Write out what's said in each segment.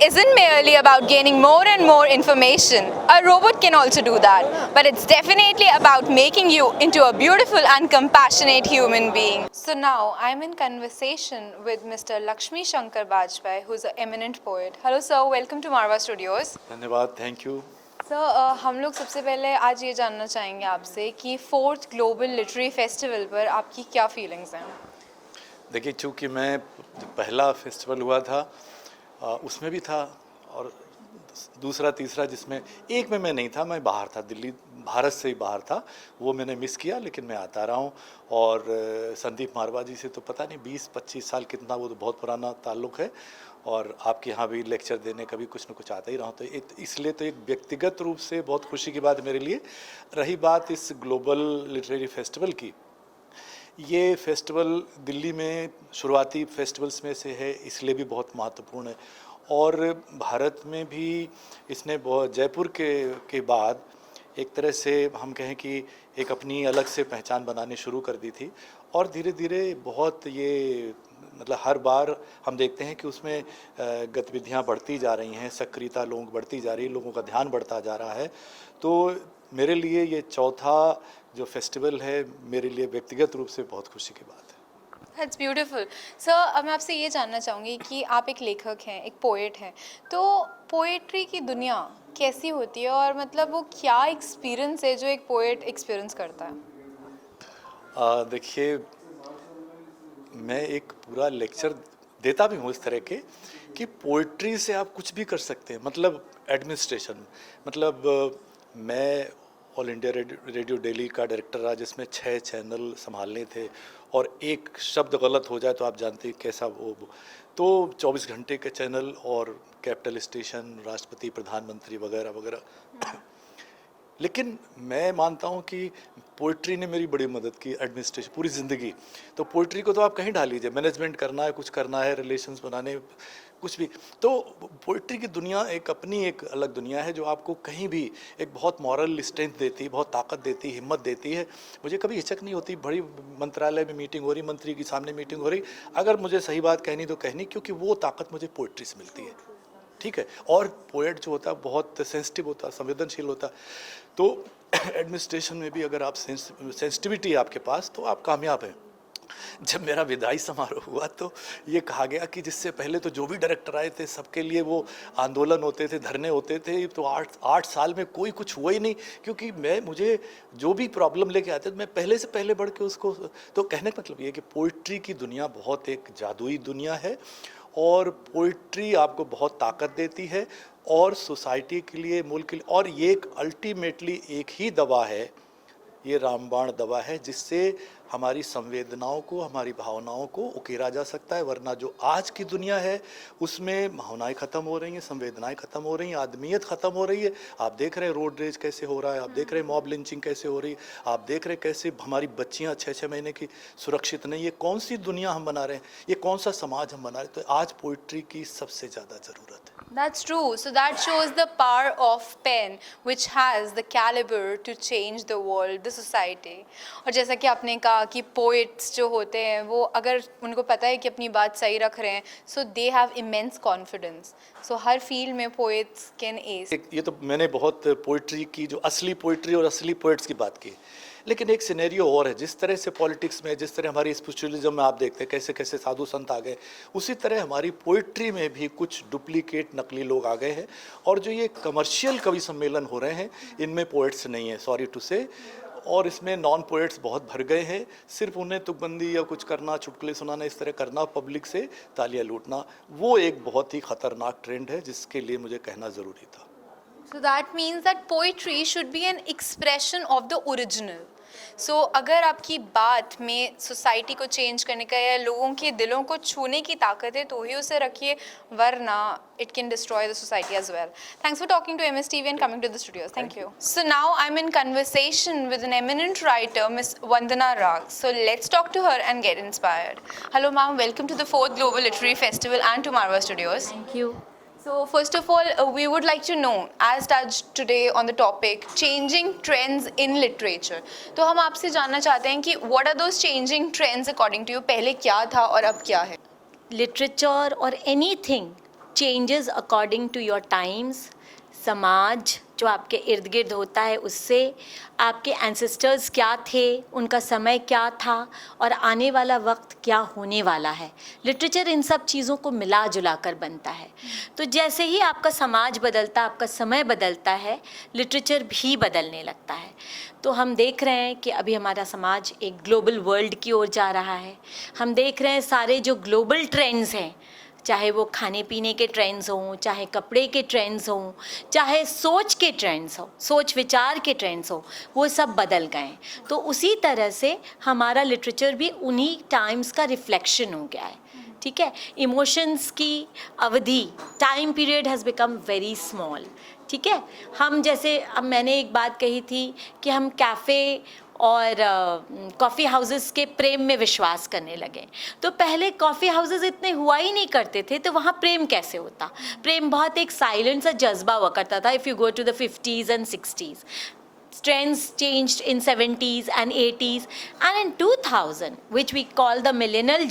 isn't merely about gaining more and more information. A robot can also do that, but it's definitely about making you into a beautiful and compassionate human being. So now I'm in conversation with Mr. Lakshmi Shankar Bajpai, who's an eminent poet. Hello sir, welcome to Marva Studios. धन्यवाद, thank you. Sir हम लोग सबसे पहले आज ये जानना चाहेंगे आपसे कि 4th ग्लोबल लिटरेरी फेस्टिवल पर आपकी क्या फीलिंग्स हैं? देखिए, चूँकि मैं जो पहला फेस्टिवल हुआ था उसमें भी था, और दूसरा तीसरा जिसमें एक में मैं नहीं था, मैं बाहर था, दिल्ली भारत से ही बाहर था, वो मैंने मिस किया, लेकिन मैं आता रहा हूँ। और संदीप मारवा जी से तो पता नहीं 20-25 साल कितना, वो तो बहुत पुराना ताल्लुक़ है, और आपके यहाँ भी लेक्चर देने का भी कुछ न कुछ आता ही रहा हूँ, तो इसलिए तो एक व्यक्तिगत रूप से बहुत खुशी की बात मेरे लिए। रही बात इस ग्लोबल लिटरेरी फेस्टिवल की, ये फेस्टिवल दिल्ली में शुरुआती फेस्टिवल्स में से है, इसलिए भी बहुत महत्वपूर्ण है। और भारत में भी इसने बहुत, जयपुर के बाद एक तरह से हम कहें कि एक अपनी अलग से पहचान बनानी शुरू कर दी थी, और धीरे धीरे बहुत ये मतलब हर बार हम देखते हैं कि उसमें गतिविधियां बढ़ती जा रही हैं, सक्रियता लोगों बढ़ती जा रही है, लोगों का ध्यान बढ़ता जा रहा है। तो मेरे लिए ये चौथा जो फेस्टिवल है, मेरे लिए व्यक्तिगत रूप से बहुत खुशी की बात है। That's beautiful sir. अब मैं आपसे ये जानना चाहूँगी कि आप एक लेखक हैं, एक पोएट हैं, तो पोएट्री की दुनिया कैसी होती है और मतलब वो क्या एक्सपीरियंस है जो एक पोएट एक्सपीरियंस करता है? देखिए, मैं एक पूरा लेक्चर देता भी हूँ इस तरह के कि पोइट्री से आप कुछ भी कर सकते हैं, मतलब एडमिनिस्ट्रेशन, मतलब मैं ऑल इंडिया रेडियो दिल्ली का डायरेक्टर रहा, जिसमें 6 चैनल संभालने थे, और एक शब्द गलत हो जाए तो आप जानते हैं कैसा वो, तो 24 घंटे के चैनल, और कैपिटल स्टेशन, राष्ट्रपति, प्रधानमंत्री वगैरह वगैरह। लेकिन मैं मानता हूँ कि पोइट्री ने मेरी बड़ी मदद की, एडमिनिस्ट्रेशन पूरी ज़िंदगी। तो पोइट्री को तो आप कहीं डाल लीजिए, मैनेजमेंट करना है, कुछ करना है, रिलेशंस बनाने, कुछ भी, तो पोइट्री की दुनिया एक अपनी एक अलग दुनिया है, जो आपको कहीं भी एक बहुत मॉरल स्ट्रेंथ देती है, बहुत ताकत देती है, हिम्मत देती है। मुझे कभी हिचक नहीं होती, बड़ी मंत्रालय में मीटिंग हो रही, मंत्री के सामने मीटिंग हो रही, अगर मुझे सही बात कहनी तो कहनी, क्योंकि वो ताकत मुझे पोइट्री से मिलती है, ठीक है। और पोएट जो होता है बहुत सेंसिटिव होता है, संवेदनशील होता है, तो एडमिनिस्ट्रेशन में भी अगर आप सेंसिटिविटी है आपके पास, तो आप कामयाब हैं। जब मेरा विदाई समारोह हुआ तो ये कहा गया कि जिससे पहले तो जो भी डायरेक्टर आए थे सबके लिए वो आंदोलन होते थे, धरने होते थे, तो 8 साल में कोई कुछ हुआ ही नहीं, क्योंकि मुझे जो भी प्रॉब्लम लेके आते थे मैं पहले से पहले बढ़ के उसको, तो कहने का मतलब ये कि पोइट्री की दुनिया बहुत एक जादुई दुनिया है, और पोइट्री आपको बहुत ताकत देती है, और सोसाइटी के लिए, मुल्क के लिए, और ये एक अल्टीमेटली एक ही दवा है, ये रामबाण दवा है, जिससे हमारी संवेदनाओं को, हमारी भावनाओं को उकेरा जा सकता है। वरना जो आज की दुनिया है उसमें भावनाएं ख़त्म हो रही हैं, संवेदनाएं ख़त्म हो रही हैं, आदमियत ख़त्म हो रही है। आप देख रहे हैं रोड रेज कैसे हो रहा है, आप देख रहे हैं मॉब लिंचिंग कैसे हो रही है, आप देख रहे हैं कैसे हमारी बच्चियां 6-6 महीने की सुरक्षित नहीं। ये कौन सी दुनिया हम बना रहे हैं, ये कौन सा समाज हम बना रहे हैं? तो आज पोइट्री की सबसे ज़्यादा ज़रूरत है। That's true. So that shows the power of pen, which has the caliber to change the world, the society. और जैसा कि आपने कहा कि poets जो होते हैं वो अगर उनको पता है कि अपनी बात सही रख रहे हैं, so they have immense confidence. So her field में poets can ace. ये तो मैंने बहुत पोइट्री की, जो असली पोइट्री और असली पोइट्स की बात की, लेकिन एक सिनेरियो और है। जिस तरह से पॉलिटिक्स में, जिस तरह हमारी स्पिरिचुअलिज्म में आप देखते हैं कैसे कैसे साधु संत आ गए, उसी तरह हमारी पोइट्री में भी कुछ डुप्लीकेट नकली लोग आ गए हैं, और जो ये कमर्शियल कवि सम्मेलन हो रहे हैं इनमें पोइट्स नहीं है, सॉरी टू से, और इसमें नॉन पोइट्स बहुत भर गए हैं। सिर्फ उन्हें तुकबंदी या कुछ करना, चुटकुले सुनाना, इस तरह करना, पब्लिक से तालियां लूटना, वो एक बहुत ही खतरनाक ट्रेंड है, जिसके लिए मुझे कहना ज़रूरी था। So that means that poetry should be an expression of the original. So अगर आपकी बात में सोसाइटी को चेंज करने का या लोगों के दिलों को छूने की ताकत है तो ही उसे रखिए, वरना it can destroy the society as well. Thanks for talking to MSTV and coming to the studios. Thank you. So now I'm in conversation with an eminent writer, Miss Vandana Rag. So let's talk to her and get inspired. Hello ma'am, welcome to the 4th Global Literary Festival and to Marva Studios. Thank you. So first of all, we would like to know, as touched today on the topic, changing trends in literature. तो हम आपसे जानना चाहते हैं कि what are those changing trends according to you? पहले क्या था और अब क्या है? Literature or anything changes according to your times, समाज जो आपके इर्द गिर्द होता है उससे, आपके एंसेस्टर्स क्या थे, उनका समय क्या था और आने वाला वक्त क्या होने वाला है। लिटरेचर इन सब चीज़ों को मिला जुला कर बनता है। तो जैसे ही आपका समाज बदलता, आपका समय बदलता है, लिटरेचर भी बदलने लगता है। तो हम देख रहे हैं कि अभी हमारा समाज एक ग्लोबल वर्ल्ड की ओर जा रहा है। हम देख रहे हैं सारे जो ग्लोबल ट्रेंड्स हैं, चाहे वो खाने पीने के ट्रेंड्स हों, चाहे कपड़े के ट्रेंड्स हों, चाहे सोच के ट्रेंड्स हों, सोच विचार के ट्रेंड्स हों, वो सब बदल गए हैं। तो उसी तरह से हमारा लिटरेचर भी उन्हीं टाइम्स का रिफ्लेक्शन हो गया है। ठीक है, इमोशंस की अवधि, time period has become very small. ठीक है, हम जैसे, अब मैंने एक बात कही थी कि हम कैफ़े और कॉफ़ी हाउसेस के प्रेम में विश्वास करने लगे। तो पहले कॉफ़ी हाउसेस इतने हुआ ही नहीं करते थे, तो वहाँ प्रेम कैसे होता? प्रेम बहुत एक साइलेंट सा जज्बा हुआ करता था। If you go to the 50s and 60s, trends changed in 70s and 80s and in 2000, which we call the millennial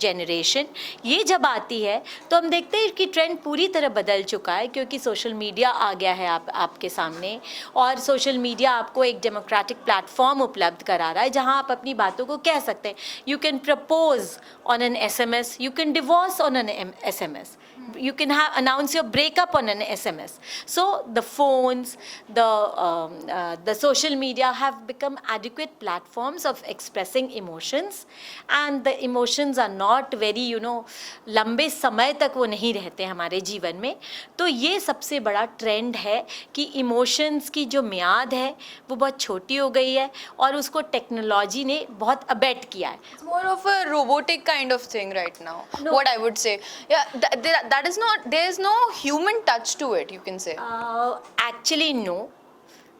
generation, ये जब आती है तो हम देखते हैं कि ट्रेंड पूरी तरह बदल चुका है, क्योंकि सोशल मीडिया आ गया है आपके सामने, और सोशल मीडिया आपको एक डेमोक्रेटिक प्लेटफॉर्म उपलब्ध करा रहा है जहां आप अपनी बातों को कह सकते हैं। You can propose on an SMS, you can divorce on an SMS, you can announce your breakup on an SMS. So the phones, the social media have become adequate platforms of expressing emotions, and the emotions are not very, लंबे समय तक वो नहीं रहते हमारे जीवन में। तो ये सबसे बड़ा ट्रेंड है कि इमोशंस की जो मियाद है वो बहुत छोटी हो गई है, और उसको टेक्नोलॉजी ने बहुत अबेट किया है। It's more of a robotic kind of thing right now. No. What I would say, yeah, that is not. There is no human touch to it. You can say. Actually, no,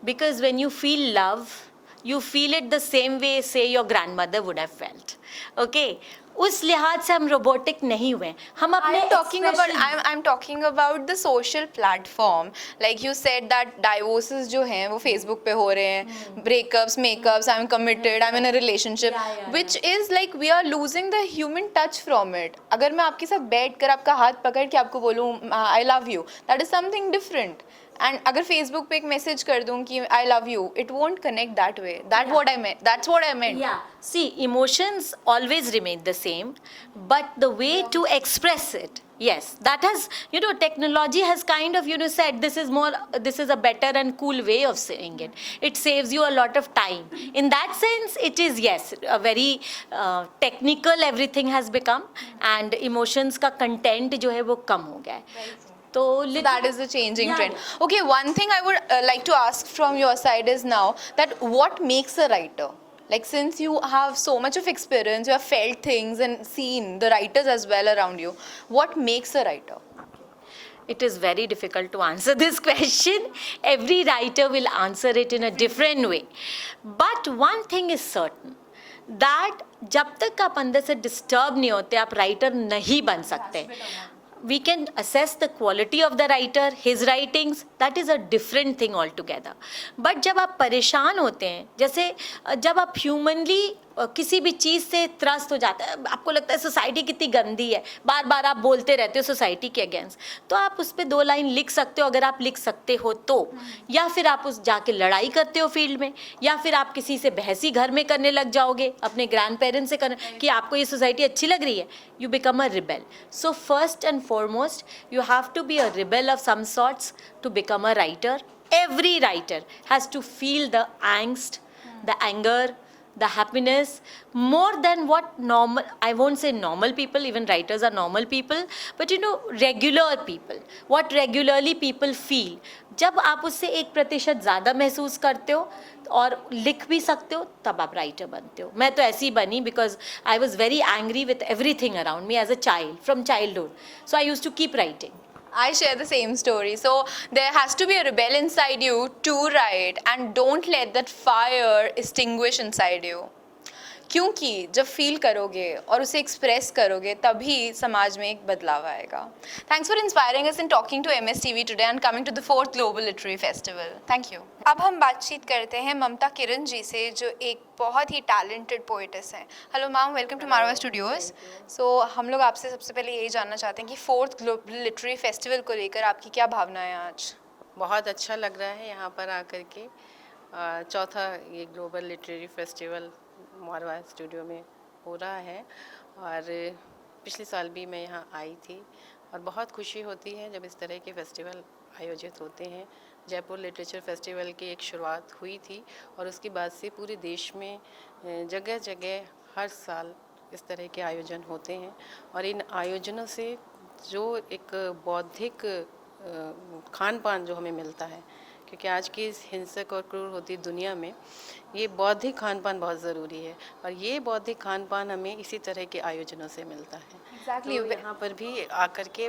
because when you feel love, you feel it the same way, say, your grandmother would have felt. Okay, उस लिहाज से हम robotic नहीं हुए। हम अपने I'm talking about the social platform. Like you said that divorces जो हैं वो Facebook पे हो रहे हैं, breakups, makeups, I'm committed, I'm in a relationship, which is like we are losing the human touch from it. अगर मैं आपके साथ बैठ कर आपका हाथ पकड़ के आपको बोलूँ I love you, that is something different. And अगर Facebook पे एक मैसेज कर दूँ कि I love you, it won't connect that way. That's what I meant. Yeah. See, emotions always remain the same, but the way to express it, yes, that has, technology has kind of, said this is a better and cool way of saying it. It saves you a lot of time. In that sense, it is, yes, a very technical everything has become, and emotions का content जो है वो कम हो गया है। So that is the changing trend. Okay, one thing I would like to ask from your side is now that what makes a writer? Like, since you have so much of experience, you have felt things and seen the writers as well around you, what makes a writer? It is very difficult to answer this question. Every writer will answer it in a different way. But one thing is certain, that जब तक आप अंदर से disturb नहीं होते, आप writer नहीं बन सकते। We can assess the quality of the writer, his writings, that is a different thing altogether. But जब आप परेशान होते हैं, जैसे जब आप ह्यूमनली किसी भी चीज़ से त्रस्त हो जाता है, आपको लगता है सोसाइटी कितनी गंदी है, बार बार आप बोलते रहते हो सोसाइटी के अगेंस्ट, तो आप उस पर 2 लाइन लिख सकते हो, अगर आप लिख सकते हो तो, या फिर आप उस जाके लड़ाई करते हो फील्ड में, या फिर आप किसी से बहसी घर में करने लग जाओगे, अपने ग्रैंड पेरेंट्स से करने कि आपको ये सोसाइटी अच्छी लग रही है, you become a rebel. So first and foremost you have to be a rebel of some sorts to become a writer. Every writer has to feel the angst, the anger, the happiness, more than what normal, I won't say normal people, even writers are normal people, but regular people, what regularly people feel. जब आप उससे 1% ज़्यादा महसूस करते हो और लिख भी सकते हो, तब आप राइटर बनते हो. मैं तो ऐसी बनी because I was very angry with everything around me as a child, from childhood. So I used to keep writing. I share the same story. So there has to be a rebel inside you to write, and don't let that fire extinguish inside you. क्योंकि जब feel करोगे और उसे express करोगे तभी समाज में एक बदलाव आएगा. Thanks for inspiring us and talking to MSTV today and coming to the 4th global literary festival. Thank you. अब हम बातचीत करते हैं ममता किरण जी से, जो एक बहुत ही टैलेंटेड पोइटेस हैं. Hello ma'am, welcome to Marwah studios. So हम लोग आपसे सबसे पहले यही जानना चाहते हैं कि 4th ग्लोबल लिटरेरी फेस्टिवल को लेकर आपकी क्या भावनाएं हैं आज? बहुत अच्छा लग रहा है यहाँ पर आकर के. चौथा ये ग्लोबल लिटरेरी फेस्टिवल मारवा स्टूडियो में हो रहा है और पिछले साल भी मैं यहाँ आई थी और बहुत खुशी होती है जब इस तरह के फेस्टिवल आयोजित होते हैं. जयपुर लिटरेचर फेस्टिवल की एक शुरुआत हुई थी और उसके बाद से पूरे देश में जगह जगह हर साल इस तरह के आयोजन होते हैं और इन आयोजनों से जो एक बौद्धिक खान पान जो हमें मिलता है, क्योंकि आज की इस हिंसक और क्रूर होती दुनिया में ये बौद्धिक खान पान बहुत ज़रूरी है और ये बौद्धिक खान पान हमें इसी तरह के आयोजनों से मिलता है. Exactly. तो यहाँ पर भी आकर के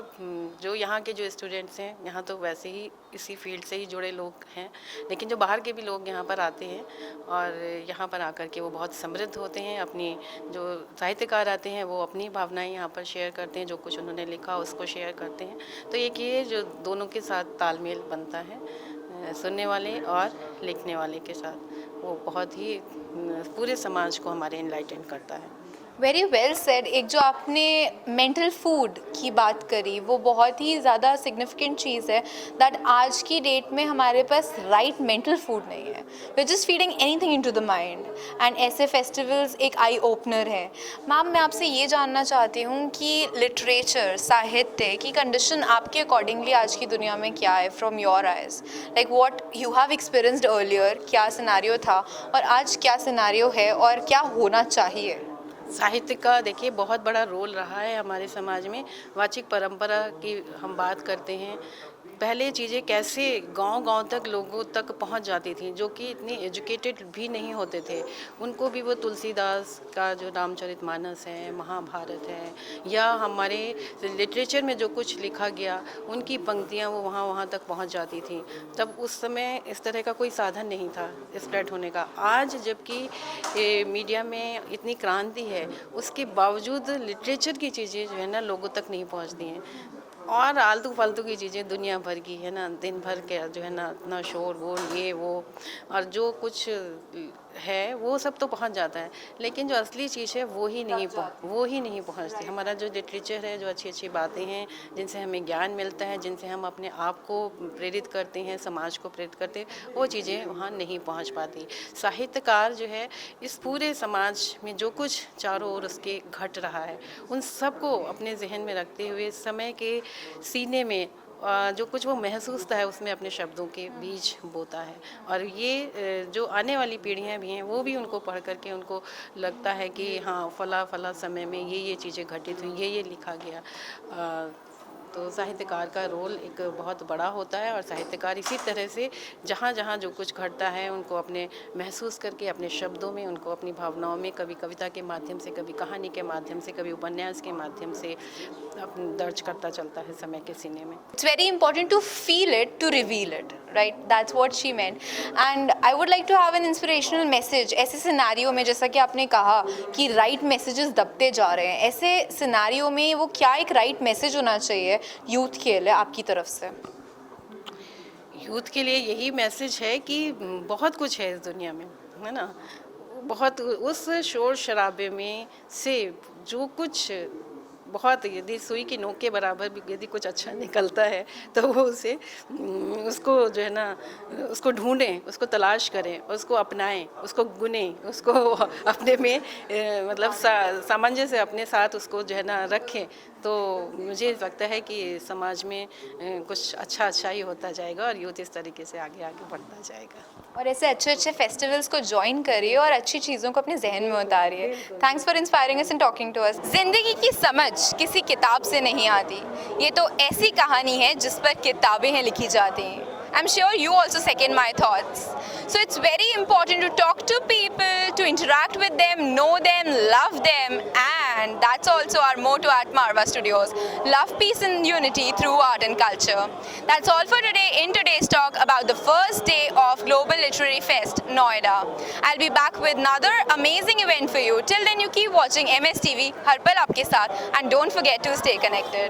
जो यहाँ के जो स्टूडेंट्स हैं, यहाँ तो वैसे ही इसी फील्ड से ही जुड़े लोग हैं, लेकिन जो बाहर के भी लोग यहाँ पर आते हैं और यहाँ पर आकर के वो बहुत समृद्ध होते हैं. अपनी जो साहित्यकार आते हैं वो अपनी भावनाएं यहाँ पर शेयर करते हैं, जो कुछ उन्होंने लिखा उसको शेयर करते हैं. तो एक ये जो दोनों के साथ तालमेल बनता है सुनने वाले और लिखने वाले के साथ, वो बहुत ही पूरे समाज को हमारे इनलाइटन करता है. Very well said. एक जो आपने मेंटल फूड की बात करी वो बहुत ही ज़्यादा सिग्निफिकेंट चीज़ है, दैट आज की डेट में हमारे पास राइट मेंटल फूड नहीं है. We are just feeding anything into the mind and ऐसे फेस्टिवल्स एक आई ओपनर है. मैम, मैं आपसे ये जानना चाहती हूँ कि लिटरेचर, साहित्य की कंडीशन आपके अकॉर्डिंगली आज की दुनिया में क्या है from your eyes, like what you have experienced earlier, क्या सिनेरियो था और आज क्या सिनेरियो है और क्या होना चाहिए? साहित्य का देखिए बहुत बड़ा रोल रहा है हमारे समाज में. वाचिक परंपरा की हम बात करते हैं, पहले चीज़ें कैसे गांव-गांव तक लोगों तक पहुंच जाती थी जो कि इतनी एजुकेटेड भी नहीं होते थे. उनको भी वो तुलसीदास का जो रामचरितमानस है, महाभारत है, या हमारे लिटरेचर में जो कुछ लिखा गया उनकी पंक्तियां वो वहाँ तक पहुंच जाती थी. तब उस समय इस तरह का कोई साधन नहीं था स्प्रेड होने का. आज जबकि मीडिया में इतनी क्रांति है, उसके बावजूद लिटरेचर की चीज़ें जो है ना लोगों तक नहीं पहुँचती हैं और आलतू फालतू की चीज़ें दुनिया भर की है ना, दिन भर के जो है ना इतना शोर वो ये वो और जो कुछ है वो सब तो पहुंच जाता है, लेकिन जो असली चीज़ है वो ही नहीं पहुंचती. हमारा जो लिटरेचर है, जो अच्छी अच्छी बातें हैं जिनसे हमें ज्ञान मिलता है, जिनसे हम अपने आप को प्रेरित करते हैं, समाज को प्रेरित करते हैं, वो चीज़ें वहाँ नहीं पहुँच पाती. साहित्यकार जो है इस पूरे समाज में जो कुछ चारों ओर उसके घट रहा है उन सबको अपने जहन में रखते हुए समय के सीने में जो कुछ वो महसूस है उसमें अपने शब्दों के बीज बोता है. और ये जो आने वाली पीढ़ियां भी हैं वो भी उनको पढ़ करके उनको लगता है कि हाँ फला समय में ये चीज़ें घटित हुई, ये लिखा गया. तो साहित्यकार का रोल एक बहुत बड़ा होता है और साहित्यकार इसी तरह से जहाँ जहाँ जो कुछ घटता है उनको अपने महसूस करके अपने शब्दों में, उनको अपनी भावनाओं में, कभी कविता के माध्यम से, कभी कहानी के माध्यम से, कभी उपन्यास के माध्यम से दर्ज करता चलता है समय के सीने में. It's very important to feel it, to reveal it, right? That's what she meant. And I would like to have an inspirational message. ऐसे सिनेरियो में, जैसा कि आपने कहा कि राइट मैसेजेस दबते जा रहे हैं, ऐसे सिनेरियो में वो क्या एक राइट मैसेज होना चाहिए यूथ के लिए आपकी तरफ से? यूथ के लिए यही मैसेज है कि बहुत कुछ है इस दुनिया में, है ना. बहुत उस शोर शराबे में से जो कुछ बहुत, यदि सुई की नोक के बराबर भी यदि कुछ अच्छा निकलता है तो वो उसको जो है ना उसको ढूंढें, उसको तलाश करें, उसको अपनाएं, उसको गुनें, उसको अपने में मतलब सामंजस्य अपने साथ उसको जो है ना रखें. तो मुझे लगता है कि समाज में कुछ अच्छा ही होता जाएगा और यूथ इस तरीके से आगे बढ़ता जाएगा. और ऐसे अच्छे फेस्टिवल्स को ज्वाइन करिए और अच्छी चीज़ों को अपने जहन में उतारिए. Thanks for inspiring us and talking to us. जिंदगी की समझ किसी किताब से नहीं आती, ये तो ऐसी कहानी है जिस पर किताबें हैं लिखी जाती हैं. I'm sure you also second my thoughts. So it's very important to talk to people, to interact with them, know them, love them, and and that's also our motto at Marva Studios. Love, peace and unity through art and culture. That's all for today in today's talk about the first day of Global Literary Fest, Noida. I'll be back with another amazing event for you. Till then, you keep watching MS TV, हर पल आपके साथ, and don't forget to stay connected.